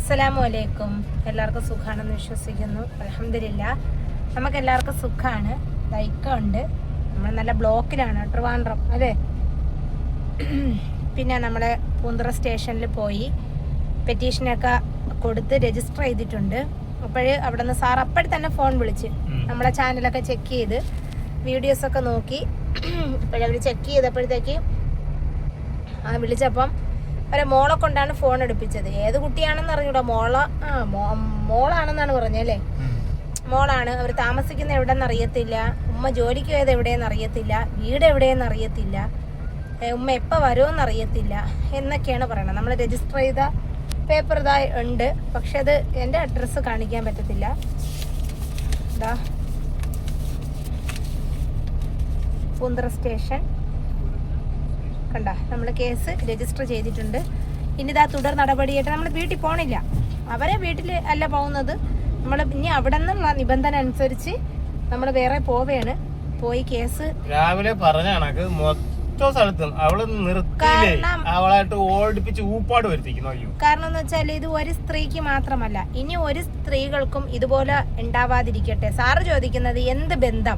അസ്സലാമു എല്ലാവർക്കും സുഖാണെന്ന് വിശ്വസിക്കുന്നു. അൽഹംദുലില്ലാഹ് നമുക്ക് എല്ലാവർക്കും സുഖമാണ്. ഉണ്ട്, നമ്മൾ നല്ല ബ്ലോക്കിലാണ് ട്രിവാൻഡ്രം അല്ലേ. പിന്നെ നമ്മളെ പൂന്തറ സ്റ്റേഷനിൽ പോയി പെറ്റീഷനൊക്കെ കൊടുത്ത് രജിസ്റ്റർ ചെയ്തിട്ടുണ്ട്. അവിടെ നിന്ന് സാർ അപ്പോഴും തന്നെ ഫോൺ വിളിച്ച് നമ്മളെ ചാനലൊക്കെ ചെക്ക് ചെയ്ത് വീഡിയോസൊക്കെ നോക്കി ഇപ്പോഴവർ ചെക്ക് ചെയ്തപ്പോഴത്തേക്ക് വിളിച്ചപ്പം അവരെ മോളെ കൊണ്ടാണ് ഫോൺ എടുപ്പിച്ചത്. ഏത് കുട്ടിയാണെന്ന് അറിഞ്ഞൂടാ, മോളാണെന്നാണ് പറഞ്ഞല്ലേ. മോളാണ്. അവർ താമസിക്കുന്ന എവിടെയെന്ന് അറിയത്തില്ല, ഉമ്മ ജോലിക്ക് പോയത് എവിടെയെന്ന് അറിയത്തില്ല, വീട് എവിടെയെന്ന് അറിയത്തില്ല, ഉമ്മ എപ്പോൾ വരുമെന്ന് അറിയത്തില്ല എന്നൊക്കെയാണ് പറയണത്. നമ്മൾ രജിസ്റ്റർ ചെയ്ത പേപ്പർ ഇതാ ഉണ്ട്, പക്ഷെ അത് എൻ്റെ അഡ്രസ്സ് കാണിക്കാൻ പറ്റത്തില്ല. ഇതാ പൂന്തറ സ്റ്റേഷൻ കണ്ട, നമ്മൾ കേസ് രജിസ്റ്റർ ചെയ്തിട്ടുണ്ട്. ഇനി ഇതാ തുടർ നടപടിയായിട്ട് നമ്മൾ വീട്ടിൽ പോണില്ല, അവരെ വീട്ടിൽ അല്ല പോകുന്നത്. നമ്മൾ ഇനി അവിടെ നിന്നുള്ള നിബന്ധന അനുസരിച്ച് നമ്മൾ വേറെ പോവുകയാണ്. പോയി കേസ് രാവിലെ പറഞ്ഞ കണക്ക് മൊത്തം സ്ഥലത്തും അവള് അവളായിട്ട് ഓടിപ്പിച്ച് ഊപ്പാട് വരുത്തിക്കുന്നു. കാരണം എന്ന് വെച്ചാൽ ഇത് ഒരു സ്ത്രീക്ക് മാത്രമല്ല, ഇനി ഒരു സ്ത്രീകൾക്കും ഇതുപോലെ ഉണ്ടാവാതിരിക്കട്ടെ. സാറ് ചോദിക്കുന്നത് എന്ത് ബന്ധം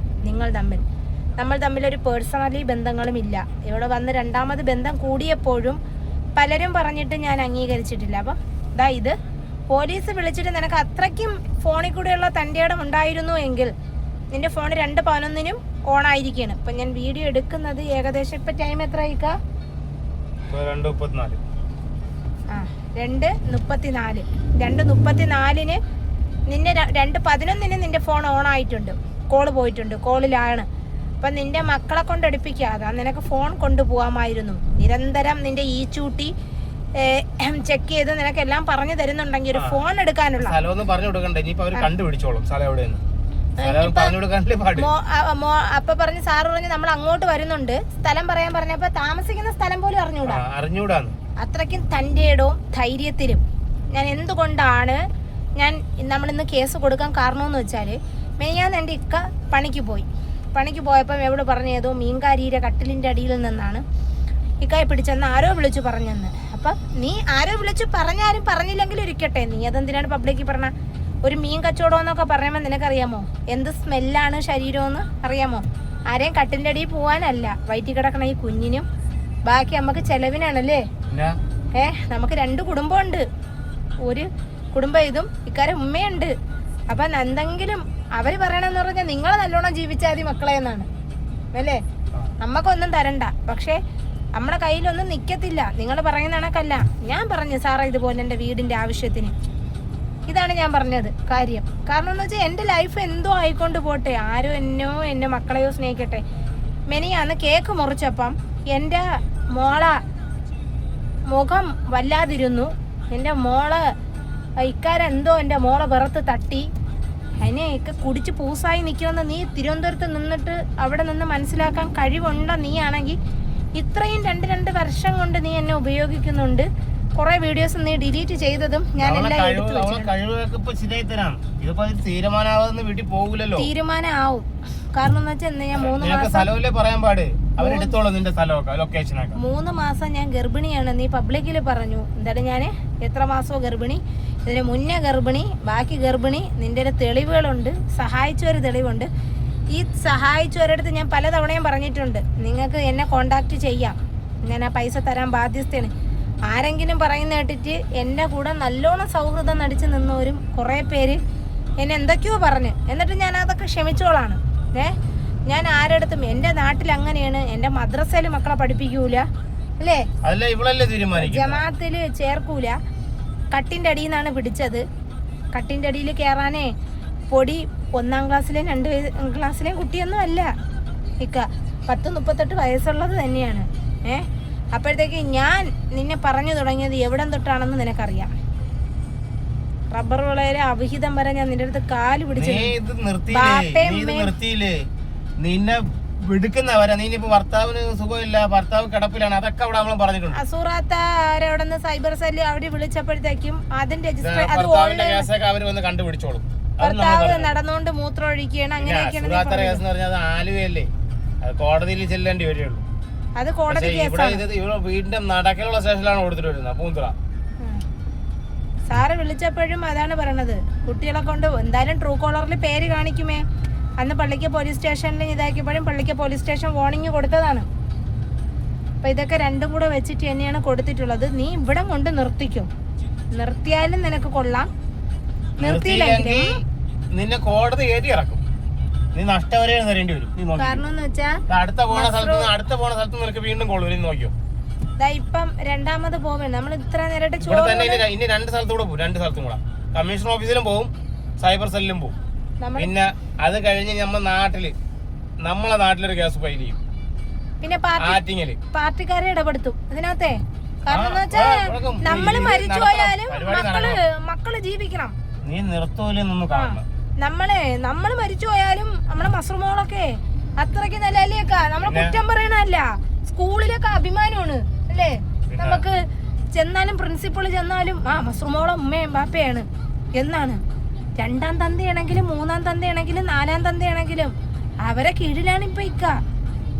നമ്മൾ തമ്മിലൊരു പേഴ്സണലി ബന്ധങ്ങളും ഇല്ല. ഇവിടെ വന്ന് രണ്ടാമത് ബന്ധം കൂടിയപ്പോഴും പലരും പറഞ്ഞിട്ട് ഞാൻ അംഗീകരിച്ചിട്ടില്ല. അപ്പം ഇതാ ഇത് പോലീസ് വിളിച്ചിട്ട് നിനക്ക് അത്രയ്ക്കും ഫോണിൽ കൂടെയുള്ള തൻ്റെ ഇടം ഉണ്ടായിരുന്നു എങ്കിൽ നിന്റെ ഫോൺ 2:11 ഓണായിരിക്കുകയാണ്. ഇപ്പം ഞാൻ വീഡിയോ എടുക്കുന്നത് ഏകദേശം ഇപ്പം ടൈം എത്ര ആയിക്കാ? 2:34. 2:34 നിന്നെ 2:11 നിന്റെ ഫോൺ ഓൺ ആയിട്ടുണ്ട്, കോള് പോയിട്ടുണ്ട്, കോളിലാണ്. അപ്പം നിന്റെ മക്കളെ കൊണ്ട് എടുപ്പിക്കാതെ നിനക്ക് ഫോൺ കൊണ്ടുപോകാമായിരുന്നു. നിരന്തരം നിന്റെ ഈ ചൂട്ടി ചെക്ക് ചെയ്ത് നിനക്കെല്ലാം പറഞ്ഞു തരുന്നുണ്ടെങ്കിൽ ഒരു ഫോൺ എടുക്കാനുള്ള അപ്പൊ പറഞ്ഞ് സാറ് പറഞ്ഞ് നമ്മൾ അങ്ങോട്ട് വരുന്നുണ്ട്, സ്ഥലം പറയാൻ പറഞ്ഞപ്പോ താമസിക്കുന്ന സ്ഥലം പോലും അറിഞ്ഞൂടാ. അത്രയ്ക്കും തൻ്റെ ഇടവും ധൈര്യത്തിലും ഞാൻ എന്തുകൊണ്ടാണ് നമ്മളിന്ന് കേസ് കൊടുക്കാൻ കാരണമെന്ന് വെച്ചാൽ, മെയ്യാന്ന് എൻ്റെ ഇക്ക പണിക്ക് പോയപ്പം എവിടെ പറഞ്ഞു ഏതോ മീൻകാരിയുടെ കട്ടിലിൻ്റെ അടിയിൽ നിന്നാണ് ഇക്കായെ പിടിച്ചെന്ന് ആരോ വിളിച്ചു പറഞ്ഞെന്ന്. അപ്പം നീ ആരോ വിളിച്ചു പറഞ്ഞാലും പറഞ്ഞില്ലെങ്കിലും ഇരിക്കട്ടെ, നീ അതെന്തിനാണ് പബ്ലിക്കിൽ പറഞ്ഞ? ഒരു മീൻ കച്ചവടം എന്നൊക്കെ പറയുമ്പോൾ നിനക്കറിയാമോ എന്ത് സ്മെല്ലാണ് ശരീരമെന്ന് അറിയാമോ? ആരെയും കട്ടിലിൻ്റെ അടിയിൽ പോകാനല്ല, വയറ്റിൽ കിടക്കണ ഈ കുഞ്ഞിനും ബാക്കി നമുക്ക് ചെലവിനാണല്ലേ. നമുക്ക് 2 കുടുംബമുണ്ട്, ഒരു കുടുംബം ഇതും ഇക്കാരെ ഉമ്മയുണ്ട്. അപ്പം എന്തെങ്കിലും അവർ പറയണമെന്ന് പറഞ്ഞാൽ നിങ്ങൾ നല്ലോണം ജീവിച്ചാൽ മതി മക്കളെ എന്നാണ് അല്ലേ. നമ്മക്കൊന്നും തരണ്ട, പക്ഷേ നമ്മുടെ കയ്യിലൊന്നും നിൽക്കത്തില്ല. നിങ്ങൾ പറയുന്ന കണക്കല്ല ഞാൻ പറഞ്ഞു സാറേ, ഇതുപോലെ എൻ്റെ വീടിൻ്റെ ആവശ്യത്തിന് ഇതാണ് ഞാൻ പറഞ്ഞത് കാര്യം. കാരണം എന്ന് വെച്ചാൽ എൻ്റെ ലൈഫ് എന്തോ ആയിക്കൊണ്ട് പോട്ടെ, ആരോ എൻ്റെ മക്കളെയോ സ്നേഹിക്കട്ടെ. മെനിയാന്ന് കേക്ക് മുറിച്ചപ്പം എൻ്റെ മുഖം വല്ലാതിരുന്നു. എൻ്റെ ഇക്കാരെന്തോ എൻ്റെ മോളെ പുറത്ത് തട്ടി, അതിനെയൊക്കെ കുടിച്ച് പൂസായി നിൽക്കുമെന്ന് നീ തിരുവനന്തപുരത്ത് നിന്നിട്ട് അവിടെ നിന്ന് മനസ്സിലാക്കാൻ കഴിവുണ്ടോ? നീ ആണെങ്കിൽ ഇത്രയും 2 വർഷം കൊണ്ട് നീ എന്നെ ഉപയോഗിക്കുന്നുണ്ട്. കുറെ വീഡിയോസ് നീ ഡിലീറ്റ് ചെയ്തതും ഞാൻ എല്ലാം എടുത്തു തീരുമാനമാവും. കാരണം എന്ന് വെച്ചാൽ ഞാൻ 3 മാസം ഞാൻ ഗർഭിണിയാണ്. നീ പബ്ലിക്കിൽ പറഞ്ഞു. എന്തായാലും ഞാൻ എത്ര മാസമോ ഗർഭിണി, ഇതിന് മുന്നേ ഗർഭിണി, ബാക്കി ഗർഭിണി. നിന്റെ തെളിവുകളുണ്ട്, സഹായിച്ചൊരു തെളിവുണ്ട്. ഈ സഹായിച്ചവരടുത്ത് ഞാൻ പലതവണയും പറഞ്ഞിട്ടുണ്ട്, നിങ്ങൾക്ക് എന്നെ കോണ്ടാക്ട് ചെയ്യാം, ഞാൻ ആ പൈസ തരാൻ ബാധ്യസ്ഥയാണ്. ആരെങ്കിലും പറയുന്ന കേട്ടിട്ട് എൻ്റെ കൂടെ നല്ലോണം സൗഹൃദം നടിച്ച് നിന്നവരും കുറേ പേര് എന്നെ എന്തൊക്കെയോ പറഞ്ഞ്, എന്നിട്ട് ഞാൻ അതൊക്കെ ക്ഷമിച്ചോളാണ്. ഞാൻ ആരടുത്തും എൻ്റെ നാട്ടിൽ അങ്ങനെയാണ്, എൻ്റെ മദ്രസയിൽ മക്കളെ പഠിപ്പിക്കൂല അല്ലേ, ജമാഅത്തില് ചേർക്കൂല. കട്ടിൻ്റെ അടിയിൽ നിന്നാണ് പിടിച്ചത്. കട്ടിൻ്റെ അടിയിൽ കയറാനേ പൊടി 1ാം ക്ലാസ്സിലെയും 2 ക്ലാസ്സിലെയും കുട്ടിയൊന്നും അല്ല ഇക്ക, 10-38 വയസ്സുള്ളത് തന്നെയാണ്. അപ്പോഴത്തേക്ക് ഞാൻ നിന്നെ പറഞ്ഞു തുടങ്ങിയത് എവിടം തൊട്ടാണെന്ന് നിനക്കറിയാം. റബ്ബർ വിളയിലെ അവിഹിതം വരെ ഞാൻ നിന്റെ അടുത്ത് കാല് പിടിച്ചു. നിന്നെ വിടുക്കുന്നവരെ നീ ഇപ്പൊ ഭർത്താവിന് സുഖമില്ല, ഭർത്താവ് കിടപ്പിലാണ്, അതൊക്കെ അവിടെ നമ്മൾ പറഞ്ഞിട്ടുണ്ട്. അസൂറാത്ത സൈബർ സെല്ല് അവിടെ വിളിച്ചപ്പോഴത്തേക്കും അതിന്റെ അവര് വന്ന് കണ്ടുപിടിച്ചോളും. ഭർത്താവ് നടന്നുകൊണ്ട് മൂത്രം ഒഴിക്കുകയാണ്, അങ്ങനെയൊക്കെയാണ്. ആലുവയല്ലേ, അത് കോടതിയിൽ ചെല്ലേണ്ടി വരുള്ളൂ. അത് കോടതി വീടിന്റെ നടക്കലുള്ള സ്റ്റേഷനിലാണ് കൊടുത്തിട്ട് വരുന്നത് പൂന്തറ. സാറ് വിളിച്ചപ്പോഴും അതാണ് പറയണത്, കുട്ടികളെ കൊണ്ട് എന്തായാലും ട്രൂ കോളറിൽ പേര് കാണിക്കുമേ. അന്ന് പള്ളിക്ക പോലീസ് സ്റ്റേഷനിൽ ഇതാക്കിയപ്പോഴും പള്ളിക്ക പോലീസ് സ്റ്റേഷൻ വാർണിംഗ് കൊടുത്തതാണ്. അപ്പം ഇതൊക്കെ രണ്ടും കൂടെ വെച്ചിട്ട് തന്നെയാണ് കൊടുത്തിട്ടുള്ളത്. നീ ഇവിടെ കൊണ്ട് നിർത്തിക്കോ, നിർത്തിയാലും നിനക്ക് കൊള്ളാം, നിർത്തിയില്ലെങ്കിൽ നിന്നെ കോടതി കയറ്റി ഇറക്കും. നീ നഷ്ടവരെയാണ് തരേണ്ടി വരും. കാരണം എന്ന് വെച്ചാ അടുത്ത പോണ സ്ഥലത്ത് നിനക്ക് വീണ്ടും കോൾ വരും. നോക്കിയോ, ഇപ്പം രണ്ടാമത് പോവേ നമ്മൾ ഇത്ര നേരിട്ട് ഇനി 2 സ്ഥലത്തൂടെ പോകും. 2 സ്ഥലത്തും കൂടെ കമ്മീഷൻ ഓഫീസിലും പോവും, സൈബർ സെല്ലിലും പോവും. പിന്നെ അത് കഴിഞ്ഞ് നമ്മളെ നാട്ടിലൊരു കേസ് ഫയൽ ചെയ്യും. പിന്നെ പാർട്ടിക്കാരെ ഇടപെടുത്തും ഇതിനകത്തെ. കാരണം എന്ന് വെച്ചാൽ നമ്മള് മരിച്ചു പോയാലും മക്കള് ജീവിക്കണം. നീ നിർത്തൂലെന്നൊന്നും കാണണം. നമ്മള് മരിച്ചു പോയാലും നമ്മളെ മസ്റുമോളൊക്കെ അത്രയ്ക്ക് നിലയിലേക്കാ. നമ്മളെ കുറ്റം പറയണല്ല, സ്കൂളിലൊക്കെ അഭിമാനമാണ് അല്ലേ. നമുക്ക് ചെന്നാലും പ്രിൻസിപ്പൾ ചെന്നാലും മസ്റുമോളെ ഉമ്മയും ബാപ്പയാണ് എന്നാണ്. 2ാം തന്തയാണെങ്കിലും 3ാം തന്തയാണെങ്കിലും 4ാം തന്തയാണെങ്കിലും അവരെ കീഴിലാണ് ഇപ്പൊ ഇക്ക.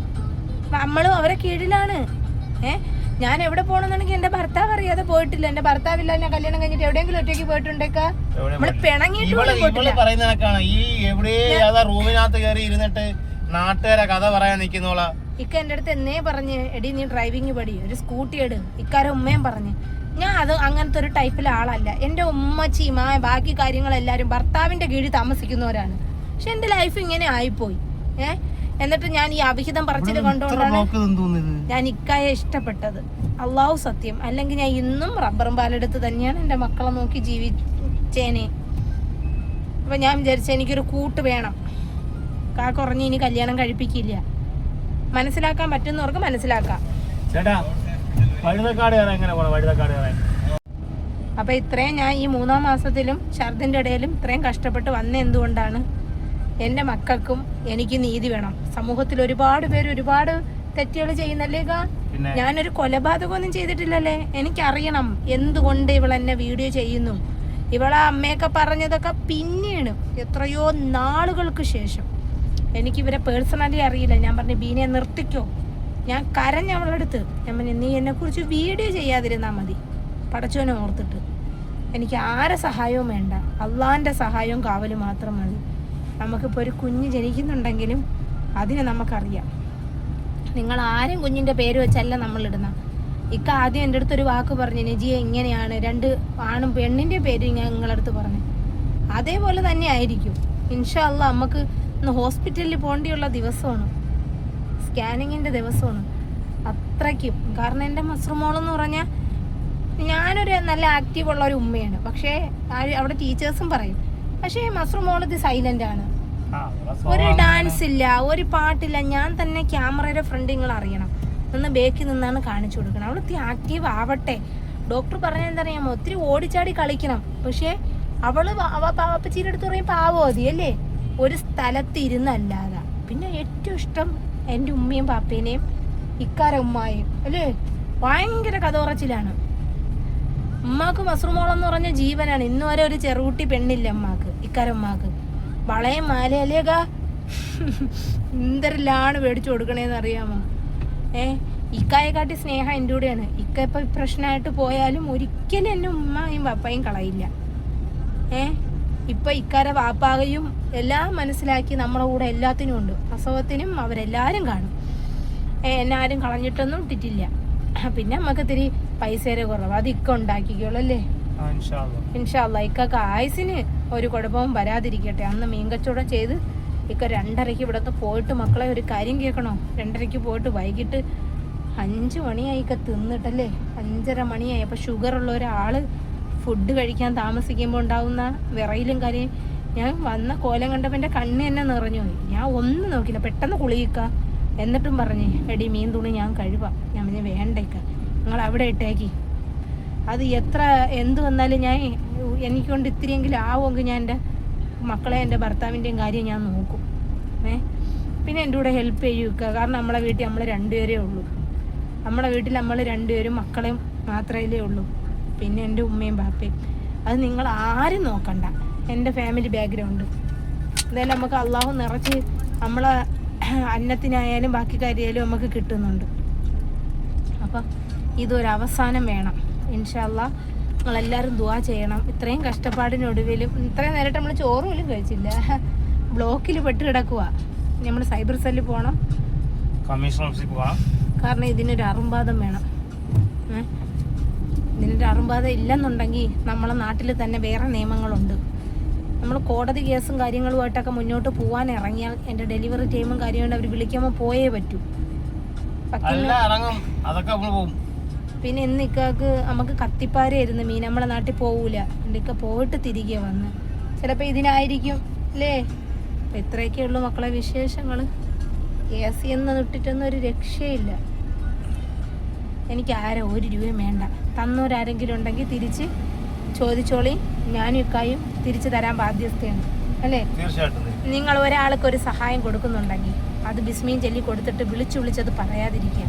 നമ്മളും അവരെ കീഴിലാണ്. ഞാൻ എവിടെ പോകണമെന്നുണ്ടെങ്കിൽ എന്റെ ഭർത്താവ് അറിയാതെ പോയിട്ടില്ല. എന്റെ ഭർത്താവില്ല, ഞാൻ കല്യാണം കഴിഞ്ഞിട്ട് എവിടെയെങ്കിലും ഒറ്റയ്ക്ക് പോയിട്ടുണ്ടേക്കാ. നമ്മള് പിണങ്ങിയിട്ട് റൂമിനകത്ത് കയറി ഇരുന്നിട്ട് നാട്ടുകാരെ കഥ പറയാൻ നിൽക്കുന്നോളാ. ഇക്ക എന്റെ അടുത്ത് എന്നേ പറഞ്ഞ്, എടി നീ ഡ്രൈവിംഗ് പഠി, ഒരു സ്കൂട്ടി എടു. ഇക്കാരെ ഉമ്മയും പറഞ്ഞ്. ഞാൻ അത് അങ്ങനത്തെ ഒരു ടൈപ്പിലെ ആളല്ല. എന്റെ ഉമ്മച്ചിയും ബാക്കി കാര്യങ്ങളെല്ലാരും ഭർത്താവിന്റെ കീഴിൽ താമസിക്കുന്നവരാണ്. പക്ഷെ എന്റെ ലൈഫ് ഇങ്ങനെ ആയിപ്പോയി. എന്നിട്ട് ഞാൻ ഈ അവിഹിതം പറച്ചില് കൊണ്ടുകൊണ്ടാണ് ഞാൻ ഇക്കായെ ഇഷ്ടപ്പെട്ടത്. അള്ളാഹു സത്യം, അല്ലെങ്കിൽ ഞാൻ ഇന്നും റബ്ബറും പാലെടുത്ത് തന്നെയാണ് എൻ്റെ മക്കളെ നോക്കി ജീവിച്ചേനെ. അപ്പൊ ഞാൻ വിചാരിച്ച എനിക്കൊരു കൂട്ട് വേണം. കുറഞ്ഞ് ഇനി കല്യാണം കഴിപ്പിക്കില്ല. മനസ്സിലാക്കാൻ പറ്റുന്നവർക്ക് മനസ്സിലാക്കാം. അപ്പൊ ഇത്രയും ഞാൻ ഈ 3ാം മാസത്തിലും ഛർദിന്റെ ഇടയിലും ഇത്രയും കഷ്ടപ്പെട്ട് വന്ന എന്തുകൊണ്ടാണ്? എൻ്റെ മക്കൾക്കും എനിക്ക് നീതി വേണം. സമൂഹത്തിൽ ഒരുപാട് പേര് ഒരുപാട് തെറ്റുകൾ ചെയ്യുന്നല്ലേക്കാ. ഞാനൊരു കൊലപാതകമൊന്നും ചെയ്തിട്ടില്ലല്ലേ. എനിക്കറിയണം എന്തുകൊണ്ട് ഇവളെന്നെ വീഡിയോ ചെയ്യുന്നു. ഇവളെ അമ്മയൊക്കെ പറഞ്ഞതൊക്കെ പിന്നെയാണ്, എത്രയോ നാളുകൾക്ക് ശേഷം. എനിക്കിവരെ പേഴ്സണലി അറിയില്ല. ഞാൻ പറഞ്ഞു, ബീനെ നിർത്തിക്കോ. ഞാൻ കരഞ്ഞ അവളെടുത്ത്. ഞാൻ പറഞ്ഞു, നീ എന്നെക്കുറിച്ച് വീഡിയോ ചെയ്യാതിരുന്നാൽ മതി, പടച്ചോനെ ഓർത്തിട്ട്. എനിക്ക് ആരെ സഹായവും വേണ്ട, അള്ളാൻ്റെ സഹായവും കാവലും മാത്രം മതി. നമുക്കിപ്പോൾ ഒരു കുഞ്ഞ് ജനിക്കുന്നുണ്ടെങ്കിലും അതിനെ നമുക്കറിയാം. നിങ്ങൾ ആരും കുഞ്ഞിൻ്റെ പേര് വെച്ചല്ല നമ്മളിടുന്ന. ഇക്ക ആദ്യം എൻ്റെ അടുത്തൊരു വാക്ക് പറഞ്ഞു, നജിയെ ഇങ്ങനെയാണ്, 2 ആണും പെണ്ണിൻ്റെ പേര് ഞാൻ നിങ്ങളടുത്ത് പറഞ്ഞു. അതേപോലെ തന്നെ ആയിരിക്കും ഇൻഷാ അള്ളാ. നമുക്ക് ഇന്ന് ഹോസ്പിറ്റലിൽ പോകേണ്ടിയുള്ള ദിവസമാണ്, സ്കാനിങ്ങിൻ്റെ ദിവസമാണ്. അത്രയ്ക്കും. കാരണം എൻ്റെ മസ്റുമോളെന്ന് പറഞ്ഞാൽ ഞാനൊരു നല്ല ആക്റ്റീവുള്ള ഒരു ഉമ്മയാണ്. പക്ഷേ അവിടെ ടീച്ചേഴ്സും പറയും, പക്ഷേ മസ്റുമോൾ ഇത് സൈലന്റ് ആണ്. ഒരു ഡാൻസ് ഇല്ല, ഒരു പാട്ടില്ല. ഞാൻ തന്നെ ക്യാമറയുടെ ഫ്രണ്ട് നിങ്ങൾ അറിയണം, നിന്ന് ബേക്കിൽ നിന്നാണ് കാണിച്ചു കൊടുക്കണം. അവൾ ആക്റ്റീവ് ആവട്ടെ. ഡോക്ടർ പറഞ്ഞെന്തറിയാമോ, ഒത്തിരി ഓടിച്ചാടി കളിക്കണം. പക്ഷേ അവള് പാപ്പച്ചിയുടെ അടുത്ത് പറയും പാവോ മതി അല്ലേ, ഒരു സ്ഥലത്ത് ഇരുന്നല്ലാതെ. പിന്നെ ഏറ്റവും ഇഷ്ടം എൻ്റെ ഉമ്മയും പാപ്പേനെയും ഇക്കാര ഉമ്മായും അല്ലേ. ഭയങ്കര കഥ പറച്ചിലാണ്. ഉമ്മാക്ക് മസ്റുമോളെന്ന് പറഞ്ഞ ജീവനാണ്. ഇന്ന് വരെ ഒരു ചെറുകുട്ടി പെണ്ണില്ല ഉമ്മാക്ക്, ഇക്കാര ഉമ്മാക്ക്. വളയും മാലയല്ലേക്കാ എന്തെല്ലാം മേടിച്ചു കൊടുക്കണേന്ന് അറിയാമോ. ഇക്കായെക്കാട്ടി സ്നേഹം എൻ്റെ കൂടെയാണ്. ഇക്ക ഇപ്പം പ്രശ്നമായിട്ട് പോയാലും ഒരിക്കലും എന്നെ ഉമ്മയും പാപ്പയും കളയില്ല. ഇപ്പം ഇക്കാരെ വാപ്പാകയും എല്ലാം മനസ്സിലാക്കി നമ്മളെ കൂടെ എല്ലാത്തിനും ഉണ്ട്. പ്രസവത്തിനും അവരെല്ലാവരും കാണും. എന്നെ ആരും കളഞ്ഞിട്ടൊന്നും ഇട്ടിട്ടില്ല. പിന്നെ നമുക്ക് ഇത്തിരി പൈസയുടെ കുറവ്, അത് ഇക്ക ഉണ്ടാക്കിക്കോളൂ അല്ലേ. ഇൻഷാ അള്ളാ. ഇക്കൊക്കെ ആയുസിന് ഒരു കുഴപ്പവും വരാതിരിക്കട്ടെ. അന്ന് മീൻകച്ചവടം ചെയ്ത് ഇക്ക 2:30 ഇവിടുന്ന് പോയിട്ട്, മക്കളെ ഒരു കാര്യം കേൾക്കണോ, 2:30 പോയിട്ട് വൈകിട്ട് 5 മണിയായി ഇക്ക തിന്നിട്ടല്ലേ, 5:30 മണിയായി. അപ്പോൾ ഷുഗറുള്ള ഒരാൾ ഫുഡ് കഴിക്കാൻ താമസിക്കുമ്പോൾ ഉണ്ടാകുന്ന വിറയിലും കാര്യം. ഞാൻ വന്ന കോലം കണ്ടപ്പോൾ എൻ്റെ കണ്ണ് തന്നെ നിറഞ്ഞു പോയി. ഞാൻ ഒന്നും നോക്കില്ല, പെട്ടെന്ന് കുളിയിക്ക. എന്നിട്ടും പറഞ്ഞേ, എടി മീൻ തുണി ഞാൻ കഴുകാം. ഞാൻ പറഞ്ഞ് വേണ്ടേക്ക, നിങ്ങൾ അവിടെ ഇട്ടേക്കി. അത് എത്ര എന്ത് വന്നാലും ഞാൻ എനിക്കൊണ്ട് ഇത്തിരിയെങ്കിലും ആവുമെങ്കിൽ ഞാൻ എൻ്റെ മക്കളെ എൻ്റെ ഭർത്താവിൻ്റെയും കാര്യം ഞാൻ നോക്കും. പിന്നെ എൻ്റെ കൂടെ ഹെൽപ്പ് ചെയ്യുക. കാരണം നമ്മളെ വീട്ടിൽ നമ്മൾ 2 പേരേ ഉള്ളൂ. നമ്മളെ വീട്ടിൽ നമ്മൾ 2 പേരും മക്കളെയും മാത്രമേ ഉള്ളൂ. പിന്നെ എൻ്റെ ഉമ്മയും ബാപ്പയും. അത് നിങ്ങൾ ആരും നോക്കണ്ട. എൻ്റെ ഫാമിലി ബാക്ക്ഗ്രൗണ്ട് എന്തായാലും നമുക്ക് അള്ളാഹു നിറച്ച് നമ്മളെ അന്നത്തിനായാലും ബാക്കി കാര്യമായാലും നമുക്ക് കിട്ടുന്നുണ്ട്. അപ്പം ഇതൊരവസാനം വേണം ഇൻഷാ അള്ളാ. നിങ്ങളെല്ലാവരും ദുആ ചെയ്യണം. ഇത്രയും കഷ്ടപ്പാടിനൊടുവിലും ഇത്രയും നേരിട്ട് നമ്മൾ ചോറ് പോലും കഴിച്ചില്ല, ബ്ലോക്കിൽ പെട്ട് കിടക്കുക. നമ്മൾ സൈബർ സെല്ലിൽ പോകണം, കമ്മീഷൻ ഓഫീസിൽ പോകണം. കാരണം ഇതിനൊരു അറുംബാധം വേണം. ഇതിനൊരു അറുംബാധം ഇല്ലെന്നുണ്ടെങ്കിൽ നമ്മളെ നാട്ടിൽ തന്നെ വേറെ നിയമങ്ങളുണ്ട്. നമ്മൾ കോടതി കേസും കാര്യങ്ങളുമായിട്ടൊക്കെ മുന്നോട്ട് പോകാൻ ഇറങ്ങിയാൽ എൻ്റെ ഡെലിവറി ടൈമും കാര്യങ്ങളും അവർ വിളിക്കുമ്പോൾ പോയേ പറ്റൂ. പിന്നെ ഇന്ന് ഇക്കാക്ക് നമുക്ക് കത്തിപ്പാരായിരുന്നു മീൻ, നമ്മളെ നാട്ടിൽ പോകൂല. ഇക്ക പോയിട്ട് തിരികെ വന്ന് ചിലപ്പോൾ ഇതിനായിരിക്കും അല്ലേ. അപ്പം ഇത്രയൊക്കെ ഉള്ളൂ മക്കളെ വിശേഷങ്ങൾ. AC എന്ന് ഇട്ടിട്ടൊന്നും ഒരു രക്ഷയില്ല. എനിക്ക് ആരോ 1 രൂപയും വേണ്ട. തന്നവരാരെങ്കിലും ഉണ്ടെങ്കിൽ തിരിച്ച് ചോദിച്ചോളി, ഞാനും ഇക്കായും തിരിച്ചു തരാൻ ബാധ്യസ്ഥയാണ് അല്ലേ. നിങ്ങൾ ഒരാൾക്ക് ഒരു സഹായം കൊടുക്കുന്നുണ്ടെങ്കിൽ അത് ബിസ്മീൻ ചൊല്ലി കൊടുത്തിട്ട് വിളിച്ചത് പറയാതിരിക്കുക.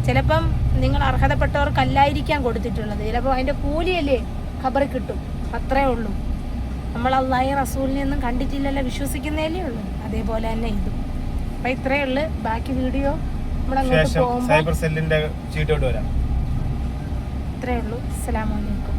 ചിലപ്പം നിങ്ങൾ അർഹതപ്പെട്ടവർക്കല്ലായിരിക്കാം കൊടുത്തിട്ടുള്ളത്, ചിലപ്പോൾ അതിൻ്റെ കൂലിയല്ലേ ഖബറിൽ കിട്ടും, അത്രേ ഉള്ളൂ. നമ്മൾ അല്ലാഹി റസൂലിനെ ഒന്നും കണ്ടിട്ടില്ലല്ലോ, വിശ്വസിക്കുന്നതല്ലേ ഉള്ളൂ. അതേപോലെ തന്നെ ഇതും. അപ്പം ഇത്രയേ ഉള്ളൂ. ബാക്കി വീഡിയോ നമ്മളങ്ങോട്ട് പോകുമ്പോൾ സൈബർ സെല്ലിന്റെ ചീട്ടോട്ട് വരാം. ഇത്രയേ ഉള്ളൂ. അസ്സലാമു അലൈക്കും.